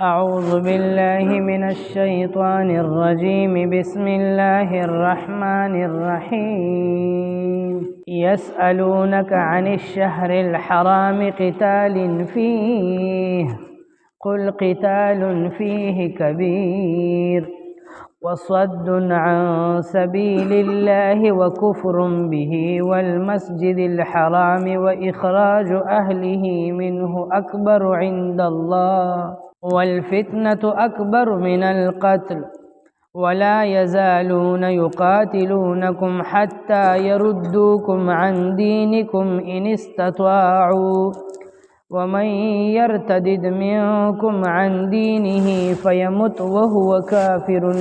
أعوذ بالله من الشيطان الرجيم بسم الله الرحمن الرحيم يسألونك عن الشهر الحرام قتال فيه قل قتال فيه كبير وصد عن سبيل الله وكفر به والمسجد الحرام وإخراج أهله منه أكبر عند الله والفتنة أكبر من القتل ولا يزالون يقاتلونكم حتى يردوكم عن دينكم إن استطاعوا ومن يرتدد منكم عن دينه فيمت وهو كافر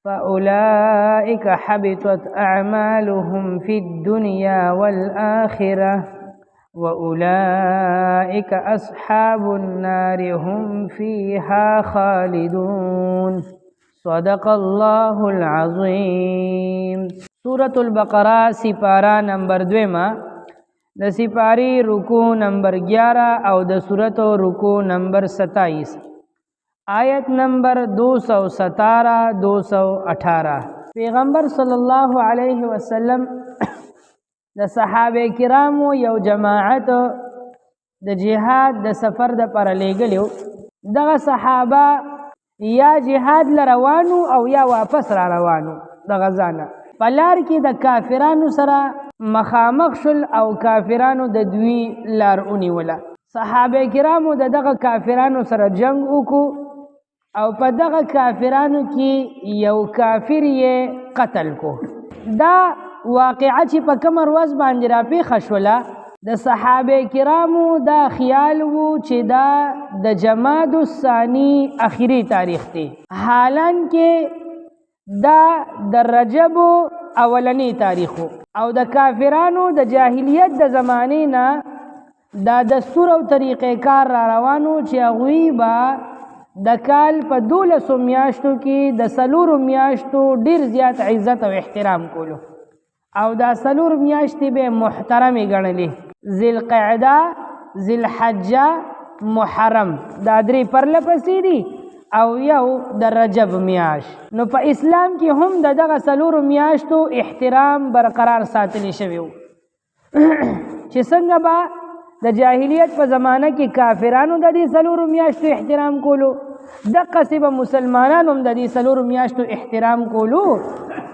فأولئك حبطت أعمالهم في الدنيا والآخرة وأولئك أصحاب النار هم فيها خالدون صدق الله العظيم سورة البقرہ سپارہ نمبر 2 د سپاری رکو نمبر 11 او د سورت رکو نمبر 27 آیت نمبر 217-218 پیغمبر صلی الله علیه وسلم د صحابه کرامو یو جماعت د جهاد د سفر د پر لګلیو دغه صحابه یا جهاد لروانو او یا واپس را روانو د غزانه پلار کې د کافرانو سره مخامخ شل او کافرانو د دوی لار اونیوله صحابه کرامو دغه کافرانو سره جنگ وکړو او په دغه کافرانو کې یو کافر یې قتل کو دا واقعه چې په کوم ورځ باندې را پیښه شوله د صحابه کرامو دا خیال وو چې دا د جمادی الثانی اخیری تاریخ دی حالان کې دا د رجب اولنی تاریخو او د کافرانو د جاهلیت د زمانې نه دا دستور او طریقې کار را روانو چې هغوی به د کال په 12 میاشتو کې د 4 میاشتو ډیر زیات عزت او احترام کولو او دا 4 میاشتې به محترمې ګڼلې ذوالقعده ذوالحجه محرم دا درې پرلپسې دي او یو د رجب میاش نو په اسلام کې هم دغه 4 میاشتو احترام برقرار ساتلی شوی چې څنګه به د جاهلیت په زمانه کې کافرانو د دې 4 میاشتو احترام کولو دقسې به مسلمانانو هم د دې 4 میاشتو احترام کولو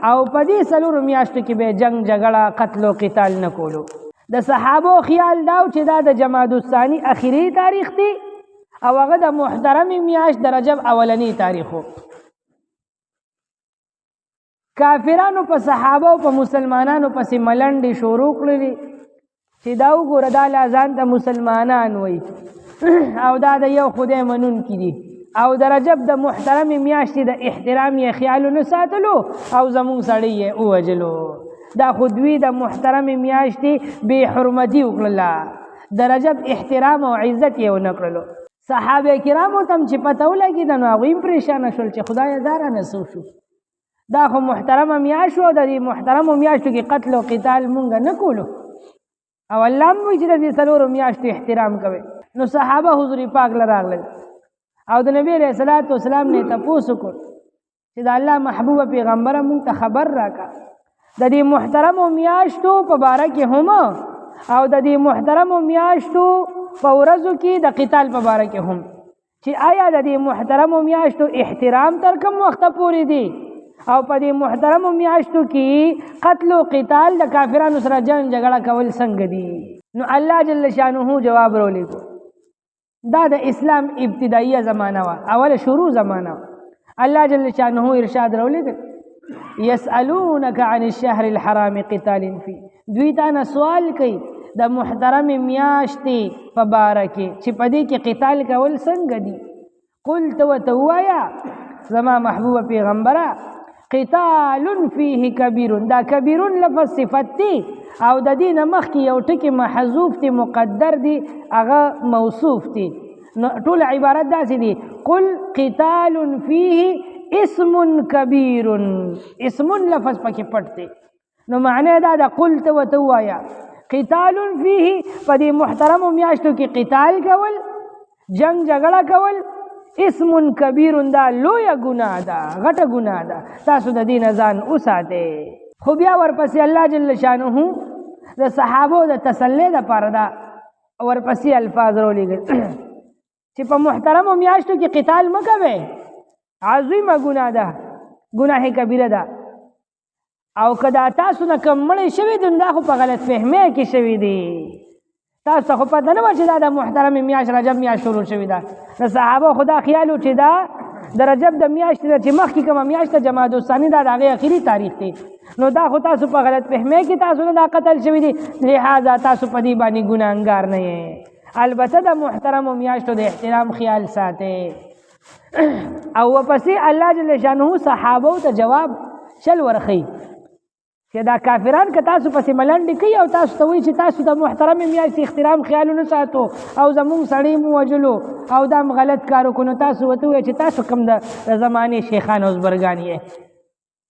او په دې 4 میاشتو کې به جنگ جګړه قتل او قتال نه کولو د صحابو خیال داو چې دا د جمادی الثانی اخیری تاریخ دی او هغه د محترم میاشت د رجب اولنی تاریخو کافرانو په صحابه او په مسلمانانو پسې ملنډې شروع کړلې چې دا وګوره دا ځان ته مسلمانان وایي او دا د یو خدای منونکي دي او د رجب د محترم میاشتې د احترام یې خیال نه ساتلو او زمونږ سړی یې ووجلو دا خو دوی د محترم میاشتې بې حرمتي وکړله د رجب احترام او عزت یې ونه کړلو صحابه کرامو ته چې پته ولګېده نو هغوی هم پریشانه شول چې خدایه دا رانه څه شو دا خو محترمه میاشت وه د دې محترمو میاشتو کې قتل او قتال مونږ نه کولو او الله هم وایي چې د دې 4 میاشتو احترام کوئ نو صحابه حضور پاک له راغلل او د نبی علیه الصلاۃ والسلام نه تپوس وکړ چې د الله محبوبه پیغمبره مونږ ته خبر راکړه د دې محترمو میاشتو په باره کې هم او د دې محترمو میاشتو په ورځو کې د قتال په باره کې هم چې آیا د دې محترمو میاشتو احترام تر کوم وخته پورې دی او په دې محترمو میاشتو کې قتل او قتال د کافرانو سره جنگ جګړه کول څنګه دي نو الله جل شانه جواب راولېږو دا د اسلام ابتدایه زمانه وه اول شروع زمانه الله جل شانه ارشاد راولېږي یسألونک عن الشهر الحرام قتال فيه دوی تا سوال کوي د محترم میاشتې په باره کې چې په دې کې قتال کول څنګه دي قل ته ورته ووایه زما محبوبه پیغمبره قتال فيه کبیر دا کبیرون لفظ صفت دی او د دې نه مخکې یو ټکي محذوف دی مقدر دی هغه موصوف دی نو ټول عبارت داسې دی قل قتال فيه اسم کبیر اسم لفظ پکې پټ دی نو معنی دا د قل ته ورته ووایه قتال فيه پدې محترم میاشتو کې قتال کول جنگ جګړه کول اسم کبیر دا لویه ګناه ده، غټه ګناه ده. تاسو د دې نه ځان وساتئ. خو بیا ورپسې الله جل شانه د صحابو د تسلی دپاره دا ورپسې الفاظ راولېږل چې په محترمو میاشتو کې قتال مه کوئ، عظیمه ګناه ده، ګناه کبیره ده. او که دا تاسو نه کم مړی شوي دي دا خو په غلط فهمۍ کې شوي دي. تاسو ته خو پته نه وه چې دا د محترمې میاشت رجب میاشت شروع شوې ده. د صحابو خو دا خیال و چې دا د رجب د میاشتې ده چې مخکې کومه میاشت ده جمادی الثاني دا د هغې اخري تاریخ دی. نو دا خو تاسو په غلط فهمۍ کې تاسو نه دا قتل شوي دي، لہذا تاسو په دې باندې ګناهګار نه یې. البته د محترمو میاشتو د احترام خیال ساتئ. او ورپسې الله جل شانه صحابو ته جواب شل ورخی چې دا کافران که تاسو پسې ملنډې کوي او تاسو ته وایي چې تاسو د محترمې میاشتې احترام خیال ونه ساتو او زمونږ سړی مو وژلو او دا هم غلط کار وکړو، نو تاسو ورته ووایئ چې تاسو کوم د زمانې شیخان او زبرګان یې.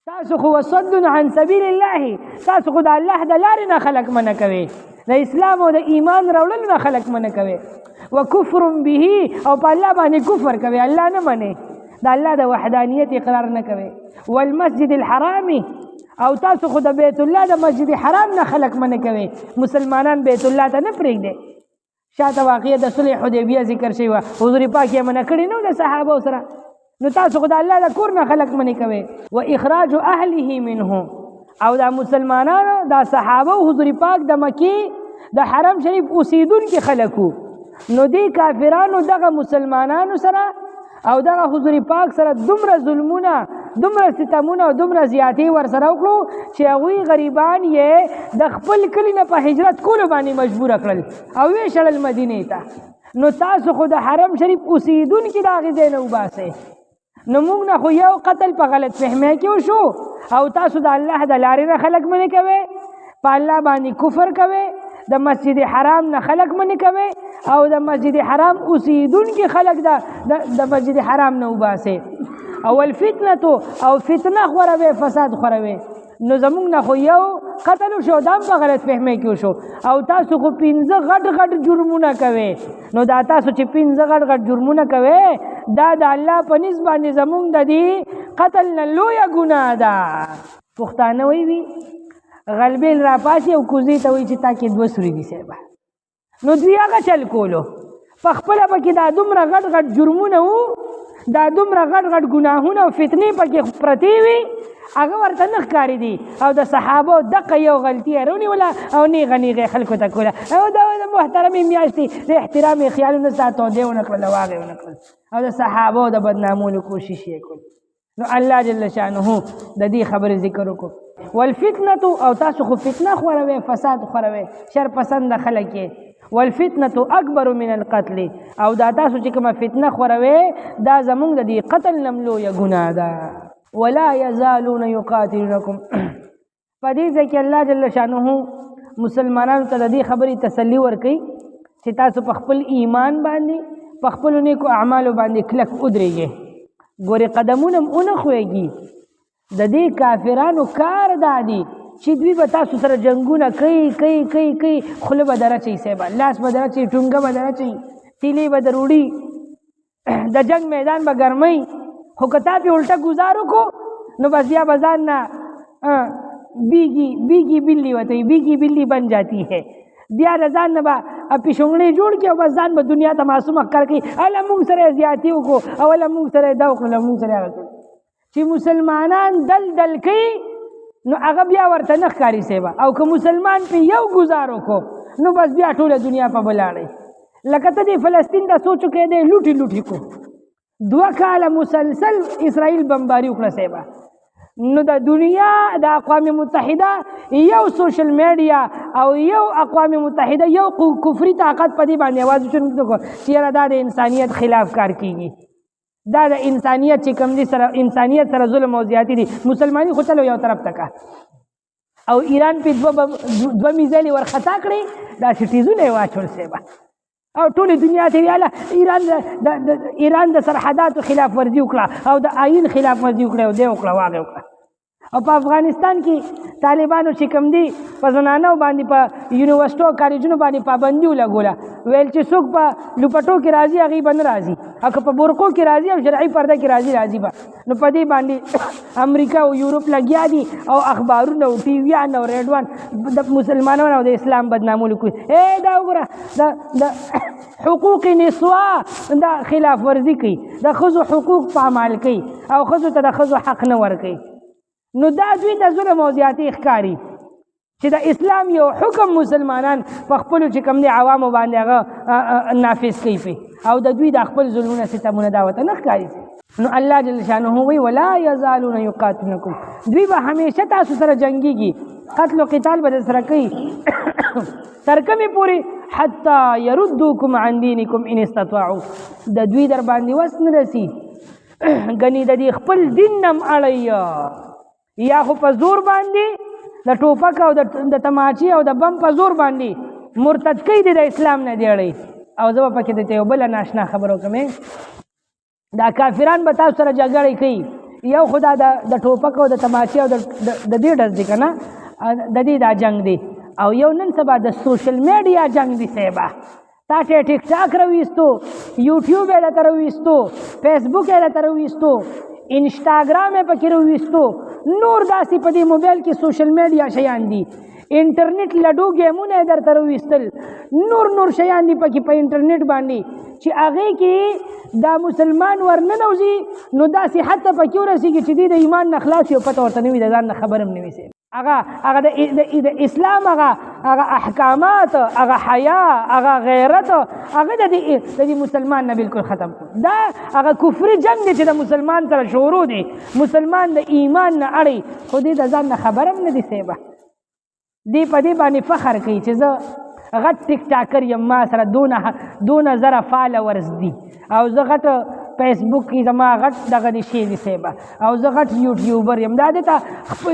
تاسو خو وصد عن سبیل الله، تاسو خو د الله د لارې نه خلک منع کوئ، د اسلام او د ایمان راوړلو نه خلک منع کوئ. وکفر به، او په الله باندې کفر کوئ، الله نه منئ، د الله د وحدانیت اقرار نه کوئ. والمسجد الحرامي، او تاسو خو د بیت الله د مسجد حرام نه خلق منع کوي، مسلمانان بیت الله ته نه پرېږدي. شاته واقعه د صلح حدیبیه ذکر شوی وه، حضور پاک یې منع کړې نه د صحابو سره. نو تاسو خو د الله د کور نه خلق منع کوي. و اخراج اهله منه، او دا مسلمانانو دا صحابه حضور پاک د مکی د حرم شریف اوسیدونکي خلکو، نو دی کافرانو دغه مسلمانانو سره او دغه حضور پاک سره دومره ظلمونه، دومره ستمونه او دومره زیاتې ورسره وکړو چې هغوی غریبان یې د خپل کلي نه په هجرت کولو باندې مجبوره کړل او ویې شړل مدینې ته. نو تاسو خو د حرم شریف اوسیدونکي د هغې ځای نه وباسئ. نو موږ نه خو یو قتل په غلط فهمۍ کې وشو او تاسو د الله د لارې نه خلک منې کوئ، په الله باندې کفر کوئ، د مسجد حرام نه خلق منع کوي او د مسجد حرام اوسیدونکي خلق د مسجد حرام نه وباسي. او الفتنه، او فتنه خوروي، فساد خوروي. نو زمونږ نه خو یو قتل شو، دا په غلط فهمۍ کې شو، او تاسو خو 15 غټ غټ جرمونه کوي. نو دا تاسو چې 15 غټ غټ جرمونه کوي، دا د الله په نسبت باندې زمونږ د دې قتل نه لویه ګناه ده. پښتانه وایي غلبیل را پاسي او کوزې ته وایي چې تا کې 2 سوري دي صاحبه. نو دوی هغه چل کولو، په خپله پکې دا دومره غټ غټ جرمونه وو، دا دومره غټ غټ ګناهونه او فتنې پکې پرتې وي، هغه ورته نه ښکاري دي. او د صحابو دقه یو غلطي یې رونیوله او نیغه نیغه یې خلکو ته کوله، او دا د محترمې میاشتې د احترام یې خیال ونه ساتو، دی ونه کړل او هغه یې ونه کړل، او د صحابو د بدنامولو کوشش یې کول. نو الله جل شانه د دې خبرې ذکر وکړو. والفتنه، او تاسو خو فتنه خوروي، فساد خوروي، شر پسند خلک یې. والفتنه اکبر من القتل، او دا تاسو چې کومه فتنه خوروي دا زمونږ د دې قتل نه لویه ګناه ده. ولا يزالون يقاتلونكم، په دې ځای کې الله جل شانه مسلمانانو ته د دې خبرې تسلي ورکوي چې تاسو په خپل ایمان باندې، په خپلو نیکو اعمالو باندې کلک ودرېږئ. ګورې قدمونه هم ونه ښویږي. د دې کافرانو کار دا دی چې دوی به تاسو سره جنګونه کوي، خوله به درچوي صاحبه، لاس به درچوي، ټونګه به درچوي، تیلې به دروړي، د جنگ میدان به ګرموي. خو که تا پې الټه ګزار وکړو نو بس بیا به ځان نه بیگی بلی وته بیگی بلی بن جاتی ہے، بیا د ځان نه به پیشونګړې جوړ کړي او بس ځان به دنیا ته معصوم ښکار کړي، هله موږ سره زیاتي وکړو او هله موږ سره دا وکړو، له موږ سره هغه کړو. چې مسلمانان دل کوي نو هغه بیا ورته نه ښکاري صاحبه، او که مسلمان پې یو ګزار وکړو نو بس بیا ټوله دنیا په بلاړئ. لکه ته د فلسطین ته سوچ وکړې دی لوټي کو 2 کاله مسلسل اسرائیل بمباري وکړه صاحبه. نو د دنیا د اقوام متحده یو سوشل میډیا او یو اقوام متحده یو کفري طاقت په دې باندې आवाज وچونکو چې یاره دا د انسانیت خلاف کار کیږي، دا د انسانیت چې کوم دي سره انسانیت سره ظلم او زیاتی دي. مسلمانۍ خو چلو یو طرف تکا او ایران په 2 میزایلې ورخطا کړې، دا سټیزونه یې واچول صاحبه، او ټولې دنیا ته ویاله ایران د سرحداتو خلاف ورزي وکړه او د آئین خلاف ورزي وکړه او دی وکړه واغې وکړه. او په افغانستان کې طالبانو چې کوم دي په زنانو باندې په یونیورسيټو کالجونو باندې پابندي ولګوله ویل چې څوک په لوپټو کې راځي هغه به نه راځي او که په بورقو کې راځي او شرعي پرده کې راځي به نو په دې باندې امریکا او یورپ لګیا دي او اخبارونه او ټي ویان او ریډوان د مسلمانانو او د اسلام بدنامولو کوي. دا وګوره د حقوق نسوا دا خلاف ورزي کوي، د ښځو حقوق پامال کوي او ښځو ته د ښځو حق نه ورکوي. نو دا دوی د ظلم او زیاتي ښکاري چې د اسلام یو حکم مسلمانان په خپلو چې کوم دی عوامو باندې هغه نافذ کوي پې او د دوی د خپل ظلمونه ستمونه دا ورته نه ښکاري. نو الله جل شانه وایي ولا یزالون یقاتلونکم، دوی به همیشه تاسو سره جنګیږي، قتل و قتال به سره کوي تر کومې پورې حتی یردوکم عن دینکم ان استطاعوا، د دوی در باندې وس نه رسي ګنې د دې خپل دین نم اړی یا خو په زور باندې د ټوپک او د تماچې او د بم په زور باندې مرتد کوي د اسلام نه دی اړی. او زه به پکې درته یو بله ناشنا خبر وکړم، دا کافران به تاسو سره جګړې کوي، یو خو دا د ټوپک او د تماچې او د دې ډز دی که نه د دې دا جنګ دی، او یو نن سبا د سوشل میډیا جنګ دی صاحبه. تا ته ټیک ټاک راویستو، یوټیوب یې راته راویستو، فیسبوک یې راته راویستو، انسټاګرام یې پکې راویستو، نور داسې په دې موبایل کې سوشل میډیا شیان دي، انټرنیټ لډو ګیمونه یې درته راویستل، نور شیان دي پکې په انټرنیټ باندې چې هغې کې دا مسلمان ورننوځي نو داسې حتی پکې ورسېږي چې دې د ایمان نه خلاص یو پته ورته نه وي، د ځان نه خبر هم نه وي. هغه د اسلام هغه احکامات، هغه حیا، هغه غیرت، هغه د دې مسلمان نه بالکل ختم کړو. دا هغه کفري جنګ دی چې د مسلمان سره شروع دی، مسلمان د ایمان نه اړی، خو دې د ځان نه خبر هم نه دي صاحبه. دې په دې باندې فخر کوي چې زه غټ ټیک ټاکر یم، ما سره دونه زره فالورز دي، او زه غټ فیسبوک کې زما غټ دغه دي شی دي صاحبه، او زه غټ یوټیوبر یم. دا دې ته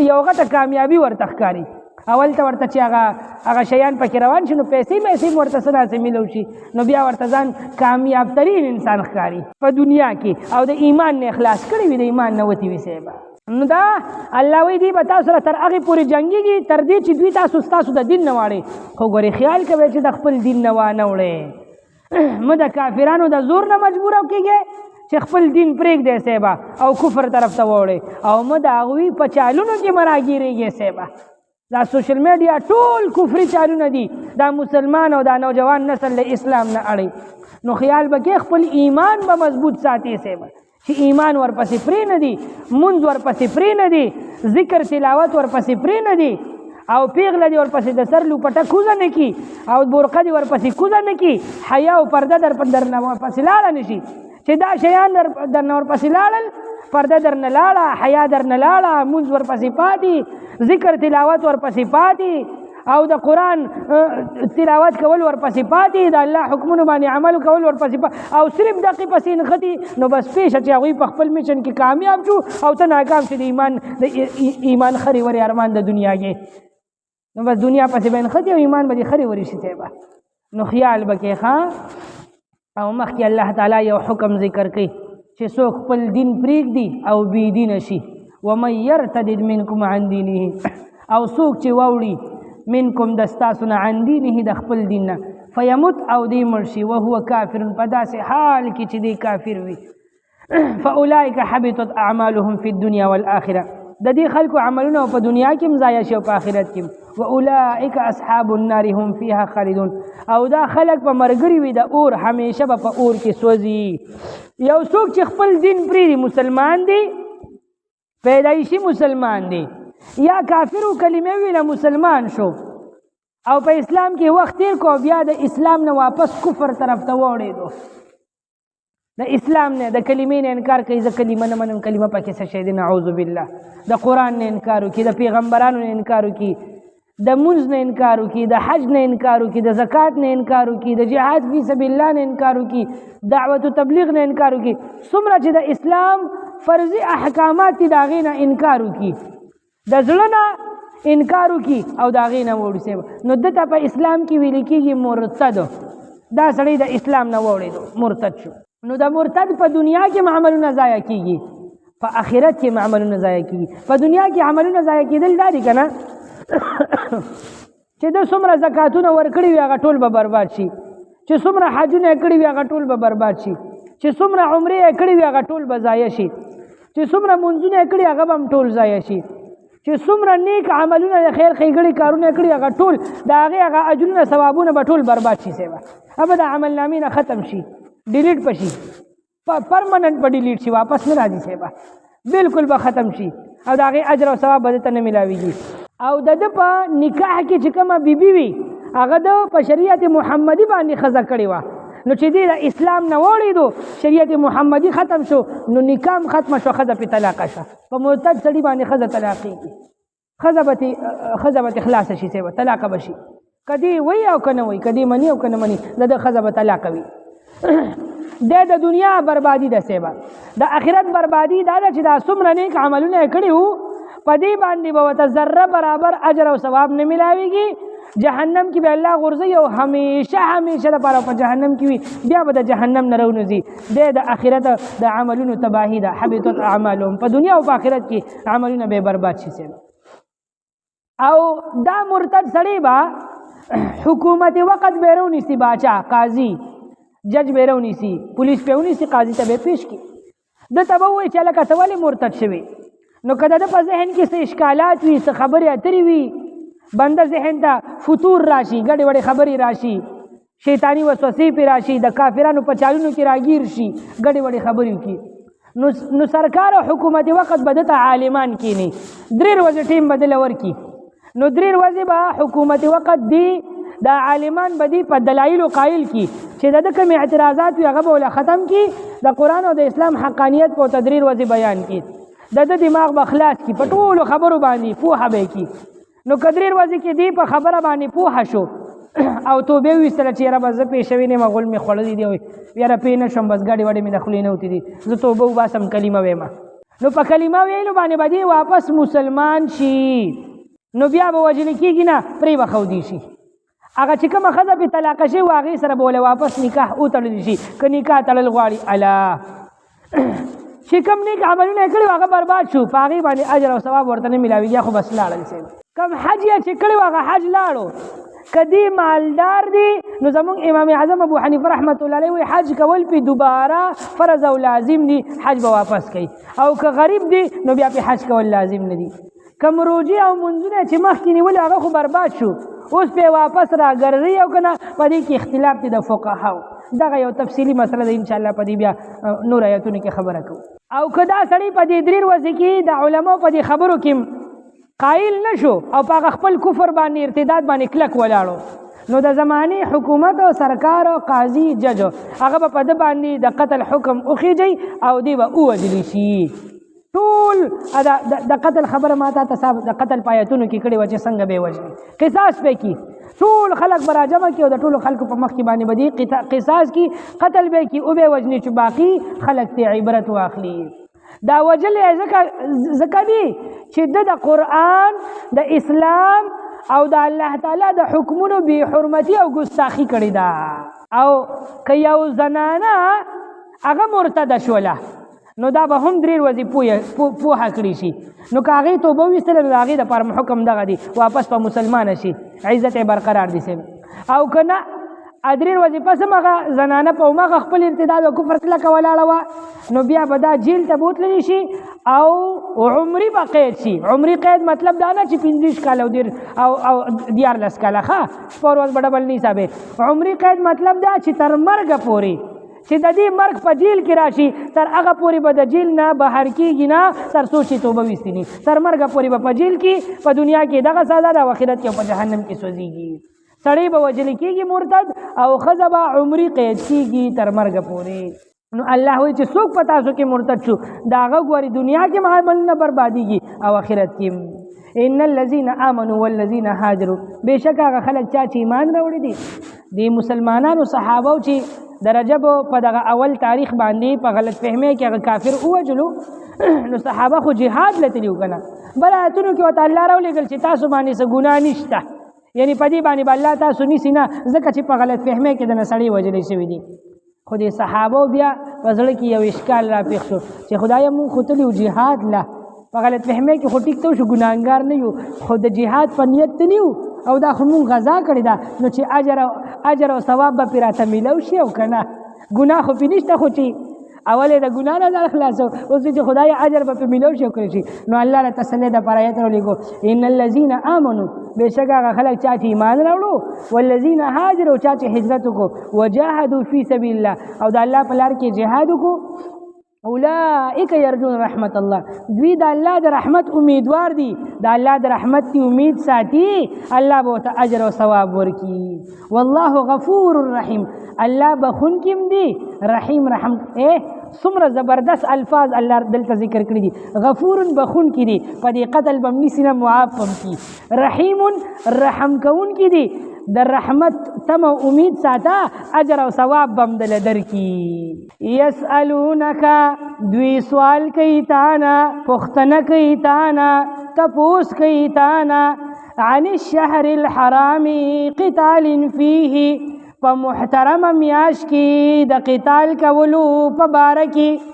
یو غټه کامیابي ورته ښکاري، اول ته ورته چې هغه شیان پکې روان شي نو پیسې ورته څه داسې میلو شي نو بیا ورته ځان کامیاب ترین انسان ښکاري په دنیا کې، او د ایمان نه اخلاص کړی وي، د ایمان نه وتې وي صاحبه. نو دا الله وایي دی به تاسو سره تر هغې پورې جنګېږي تر دې چې دوی ستاسو د دین نه واړئ، خو ګورې خیال کوئ چې د خپل دین نه وانه وړئ، مه د کافرانو د زور نه مجبوره کېږئ چې خپل دین پرېږدئ صاحبه او کفر طرف ته واوړئ، او مه د هغوی په چالونو کې مه راګیرېږئ صاحبه. دا سوشل میډیا ټول کفري چالونه دي، دا مسلمان او دا نوجوان نسل د اسلام نه اړئ. نو خیال به کې خپل ایمان به مضبوط ساتي صاحبه، چې ایمان ورپسې پرې نه دي، مونځ ورپسې پرې نه دي، ذکر تلاوت ورپسې پرې نه دي، او پیغله دې ورپسې د سر لوپټه کوزه نه کي، او برقه دې ورپسې کوزه نه کي، حیا او پرده درنه ورپسې لاړه نه شي، چې دا شیان درنه ورپسې لاړل، پرده درنه لاړه، حیا درنه لاړه، مونځ ورپسې پاتې، ذکر تلاوت ورپسې پاتې، او د قرآن تلاوت کول ورپسې پاتې، د الله حکمونو باندې عمل کول ورپسې پاتې، او صرف دقې پسې نښتي، نو بس پیښه چې هغوی په خپل میشن کې کامیاب شو او ته ناکام شې د ایمان خرې ورې ارمان د دنیا کې، نو بس دنیا پسې به نښتي او ایمان به دې خرې ورې شي صاحبه. نو خیال به کې ښه. او مخکې الله تعالی یو حکم ذکر کوي چې څوک خپل دین پرېږدي او بې دینه شي، ومن یرتد منکم عن دینه، او څوک چې واوړي منکم دستاسونه عن دینه د خپل دین نه، فیمت او دی مړ شي وهو کافر، په داسې حال کې چې دی کافر وي، فاولئک حبطت اعمالهم فی الدنیا والآخره، د دې خلکو عملونه په دنیا کې هم ضایع شي او په آخرت کې، واولئک اصحاب النار هم فیها خالدون، او دا خلک په مرګري وي د اور، همیشه به په اور کې سوځي. یو څوک چې خپل دین پرېږدي، مسلمان دی، پیدایشي مسلمان دی، یا کافر و کلمه ویله مسلمان شو او په اسلام کې وخت تیر کو، بیا د اسلام نه واپس کفر طرف ته واوړېدو، د اسلام نه د کلمې نه انکار کوي، زه کلمه نه منم، کلمه پکې څه شی دی، نعوذ بالله، د قرآن نه انکار وکړي، د پیغمبرانو نه انکار وکړي، د مونځ نه انکار وکړي، د حج نه انکار وکړي، د زکات نه انکار وکړي، د جهاد فی سبیل الله نه انکار وکړي، دعوت و تبلیغ نه انکار وکړي، څومره چې د اسلام فرضي احکامات دي د هغې نه انکار وکړي، د زړه نه انکار وکړي او د هغې نه واوړي، نو دته په اسلام کې ویل کېږي مرتد، دا سړی د اسلام نه واوړېدو، مرتد شو. نو د مرتد په دنیا کې عملونه ضایع کېږي، په آخرت کې عملونه ضایع کیږي. په دنیا کې عملونه ضایع کېدل دا دي که نه چې د څومره زکاتونه ورکړي وي هغه ټول به برباد شي، چې څومره حجونه یې کړي وي هغه ټول به برباد شي، چې څومره عمرې یې کړي وي هغه ټول به ضایع شي، چې څومره منځونه یې کړي هغه به هم ټول ضایع شي، چې څومره نیک عملونه د خیر ښېګړې کارونه یې کړي هغه ټول د هغې هغه اجرونه ثوابونه به ټول برباد شي. صاحبه ابه د عملنامې نه ختم شي، ډیلیټ به شي، پرمننټ به ډیلیټ شي، واپس نه راځي. صاحبه بالکل به ختم شي او د هغې اجر او ثواب به دته نه میلاویږي. او د ده په نکاح کې چې کومه بیبي وي هغه د په شریعت محمدي باندې ښځه کړې وه، نو چې دی د اسلام نه واړېدو شریعت محمدي ختم شو نو نکاح هم ختمه شوه، ښځه پې طلاقه شوه. په مرتد سړي باندې ښځه طلاقېږي، ښځه به ترې خلاصه شي، صاحبه طلاقه به شي، که دی وایي او که نه وایي، که دی مني او که نه مني، د ده ښځه به طلاقه وي. د دنیا بربادي ده صاحبه. د آخرت بربادي دا ده چې دا څومره نیک عملونه یې کړي وو په دې باندې به ورته ذره برابر اجر او ثواب نه میلاویږي. جهنم کې به الله غورځوي او همیشه لپاره په جهنم کې وي، بیا به د جهنم نه راونځي. د آخرت د عملونو تباهي ده، حبطت اعمالهم. په دنیا او په آخرت کې عملونه به برباد شي صاحب. او دا مرتد سړی به حکومت وقت به راونیسي، باچا قاضي جج به راونیسي، پولیس به ونیسي، قاضي ته به پیش کړي. ده ته به ووایي چې هلکه ته ولې مرتد شوې؟ نو که د ده په ذهن کې څه اشکالات وي، څه خبرې اترې وي، بنده ذهن ته فتور راشي، ګډې وډې خبرې راشي، شیطاني وسوسې پې راشي، د کافرانو په چالونو کې راګیر شي، ګډې وډې خبرې وکړي، نو سرکار او حکومت وقت به ده ته عالمان کښېني، 3 ورځې ټیم به دله ورکړي. نو 3 ورځې به حکومت وقت دی دا عالمان به دی په دلایلو قایل کی چې د کوم اعتراضات وي هغه به ولا ختم کی، د قرآن او د اسلام حقانیت په 3 ورځې بیان کی، د دماغ به خلاص کی، په ټولو خبرو باندې پوهه به کی. نو که 3 ورځې کې دی په خبره باندې پوهه شو او توبه ویستله چې یاره بس زه پې شوی نه یم، غول مې خوړلی دی، یاره پې نه شم، بس ګاډې واډې مې د خولې نه وتې دي، زه توبه وباسم، کلمه ویمه. نو په کلمه ویلو باندې به دی واپس مسلمان شي، نو بیا به وجل کېږي نه، پرې به ښودي شي. هغه چې کومه ښځه پې طلاقه شوې وه هغې سره به وله واپس نکاح وتړلی شي، که نکاح تړل غواړي. الله چې کوم نیک عملونه یې کړي هغه برباد شو، په هغې باندې اجر او ثواب ورته نه میلاوېږي، خو بس لاړل صاحب. کوم حج یې چې کړی و هغه حج لاړو، که دی مالدار دی نو زمونږ امام اعظم ابو حنیفه رحمت الله علیه وایي حج کول پې دوباره فرض او لازم دي، حج به واپس کوي. او که غریب دی نو بیا پې حج کول لازم نه دي. کوم روجې او منځونه چې مخکې نیولي هغه خو برباد شو، اوس پې واپس راګرځي او که نه، په دې کې اختلاف دی د فقهاو. دغه یو تفصیلي مسله ده، انشاءالله په دې بیا نور آیتونو کې خبره کوو. او که دا سړی په دې 3 ورځې کې د علماو په دې خبرو کې قایل نشو او په هغه خپل کفر باندې ارتداد باندې کلک ولاړو، نو د زمانې حکومت او سرکار او قاضي جج هغه به په ده باندې د قتل حکم وخېږي او دی به ووژلی شي. ټول د قتل خبره ما تا ته د قتل په آیتونو کې کړې وه چې څنګه به یې وژني، قصاص پې کي، ټول خلک به راجمع کړي او د ټولو خلکو په مخ کې باندې به دي قصاص کی، قتل به کي، او به یې وژني، چې باقي خلک ترې عبرت واخلي. دا وجل یې ځکه دي چې د قرآن د اسلام او د الله تعالی د حکمونو بې حرمتي او ګستاخي کړې ده. او که یو زنانه هغه مرتده شوله نو دا به هم 3 ورځې پوهه کړي شي، نو که هغې توبه ویستله نو د هغې دپاره حکم دغه دی واپس په مسلمانه شي، عزت یې برقرار دي صاحب. او که نه 3 ورځې پس هم هغه زنانه په هماغه خپل ارتداد او کفر کلکه ولاړه وه، نو بیا به دا جیل ته بوتللی شي او عمري به قید شي. عمري قید مطلب دا نه چې 15 کاله او 14 کاله، ښه 4 ورځ به ډبل نه حسابې. عمري قید مطلب دا چې تر مرګه پورې چې د دې مرګ په جیل کې راشي، تر هغه پورې به د جیل نه بهر کېږي نه تر څو چې توبه ویستي ني، تر مرګه پورې به په جیل کې په دنیا کې دغه سزا ده او آخرت کې په جهنم کې سوځېږي. سړی به وژلی کېږي مرتد او ښځه به عمري قید کېږي تر مرګه پورې. نو الله وایي چې څوک په تاسو کې مرتد شو د هغه ګوري دنیا کې عملونه بربادېږي او آخرت کې. ان الذين امنوا والذين هاجروا، بېشک هغه خلک چا چې ایمان راوړي دي، د مسلمانانو صحابو چې د رجب په دغه اول تاریخ باندې په غلط فهمۍ کې هغه کافر ووجلو، نو صحابه خو جهاد له تلي وکنه. بل آیتونو کې ورته الله راولېږل چې تاسو باندې څه ګناه نشته، یعنی په دې باندې به الله تاسو نیسي نه، ځکه چې په غلط فهمۍ کې دنه سړی وژلی شوي دي. خو د صحابو بیا پزړه کې یو اشکال را پیښ شو چې خدای مونږ خو تلو جهاد لا په غلط فهمۍ کې خو ټیک ته شو ګناهګار نه یو خو د جهاد په نیت ته نه یو او دا خو مونږ غذا کړې ده نو چې اجر او ثواب به پرې راته میلاو شي او که نه ګناه خو پې نشته خو چې اولې د ګناه نه ځان خلاصو اوس چې خدای اجر به پې میلاو شي او کړی شي نو الله له تسلی د پر آیت راولېږو ان الذین آمنو بېشک هغه خلک چا چې ایمان راوړو والذین هاجروا چا چې هجرت وکړو وجاهدوا فی سبیل الله او د الله په لار کې جهاد وکړو اولئک یرجون رحمت الله دوی د الله د رحمت امیدوار دي د الله د رحمت کی امید ساتي الله به ورته اجر او ثواب ورکي والله غفور رحیم الله بخون کیم دی رحیم رحم څومره زبردست الفاظ الله دلته ذکر کړی دي غفور بخون کی دي په دې قتل بمنی سینه معاف پم کی رحیم رحم کون کی دي د رحمت تم امید ساته اجر او ثواب بم دل درکی یسالونک دوی سوال کوي تانا پختنه کوي تانا تپوس کوي تانا عن الشهر الحرام قتال فيه په محترم میاش کې د قتال کولو په باره کې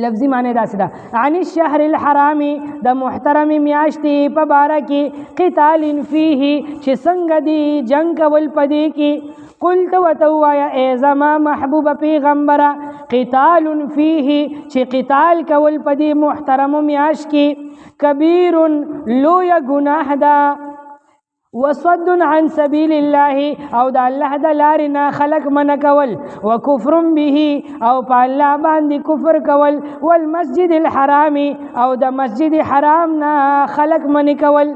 لفظی معنی داسې ده عن الشهر الحرام د محترم میاشتې په باره کې قتال فيه چې څنګه دی جنگ کول پدې کې قلت وتوایا ای زما محبوب پیغمبره قتال فيه چې قتال کول پدې محترم میاش کې کبیر لوی گناه ده وصد عن سبیل الله او د الله د لارې نه خلق منع کول وکفر به او په الله باندې کفر کول والمسجد الحرام او د مسجد حرام نه خلق منع کول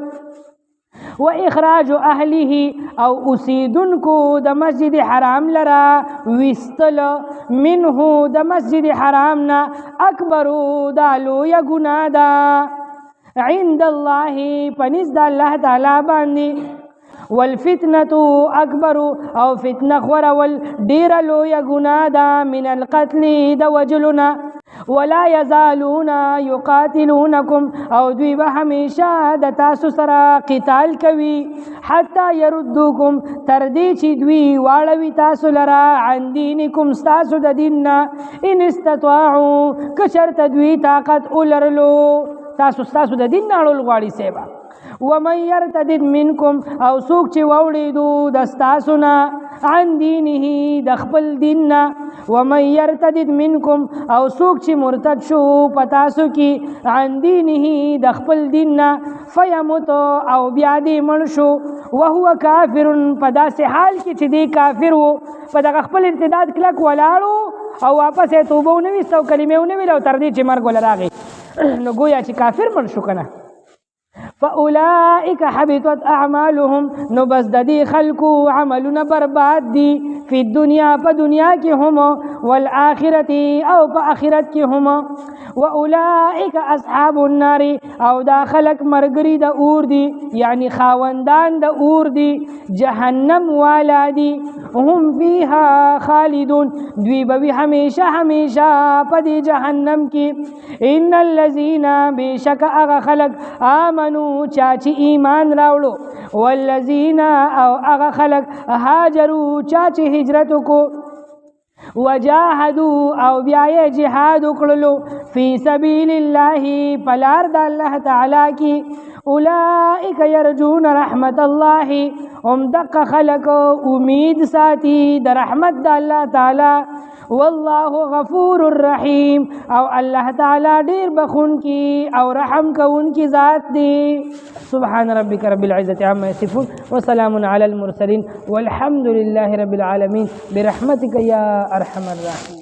واخراج اهله او اسیدونکو د مسجد حرام لرا وستل منه د مسجد حرام نه اکبر دالو یا گناه ده عند الله پنځ د الله تعالی باندې والفتنه اکبر او فتنه خورول ډیر لوی ګناه ده من القتل د وجلنا ولا يزالون يقاتلونكم او دوی به همیشه د تاسو سره قتال کوي حتى يردوكم تر دې چې دوی واړوي تاسو لره عن دینکم تاسو د دیننا ان استطاعوا کشرت دوی طاقت ولرلو تاسو د دین نه اړول غواړي سیبا ومن يرتد منکم او څوک چې واوړېدو د ستاسو نه عن دینه د خپل دین نه ومن يرتد منکم او څوک چې مرتد شو په تاسو کې عن دینه د خپل دین نه فیموت او بیا دې مړ شو وهو کافر په داسې حال کې چې دی کافر و په دغه خپل ارتداد کلک ولاړو او واپس یې توبه ونه ویسته او کلمې ونه ویله او تر دې چې مرګ وله راغی نو گویا چې کافر مړ شو کنه فاولئک حبطت اعمالهم نو بس د دې خلکو عملونه برباد دي فی الدنیا په دنیا کې هم والآخرت او په آخرت کې هم واولئک اصحاب النار او دا خلق مرګري د اور دي یعنی خاوندان د اور دي جهنم والا دي هم فيها خالدون دوی به همیشه په دې جهنم کې ان الذين بشک هغه خلق آمنو چاچی ایمان راوړو والذین او هغه خلق هاجروا چاچی هجرت کو وجاهدوا او بیا جهاد وکړلو فی سبیل الله پلار د الله تعالی کی اولئک یرجون رحمت الله هم دق خلق امید ساتي د رحمت د الله تعالی والله غفور الرحیم او الله تعالی ډیر بخون کی او رحم کون کی ذات دی سبحان ربک رب العزة عما یصفون وسلام علی المرسلین والحمد لله رب العالمین برحمتک یا ارحم الراحمین.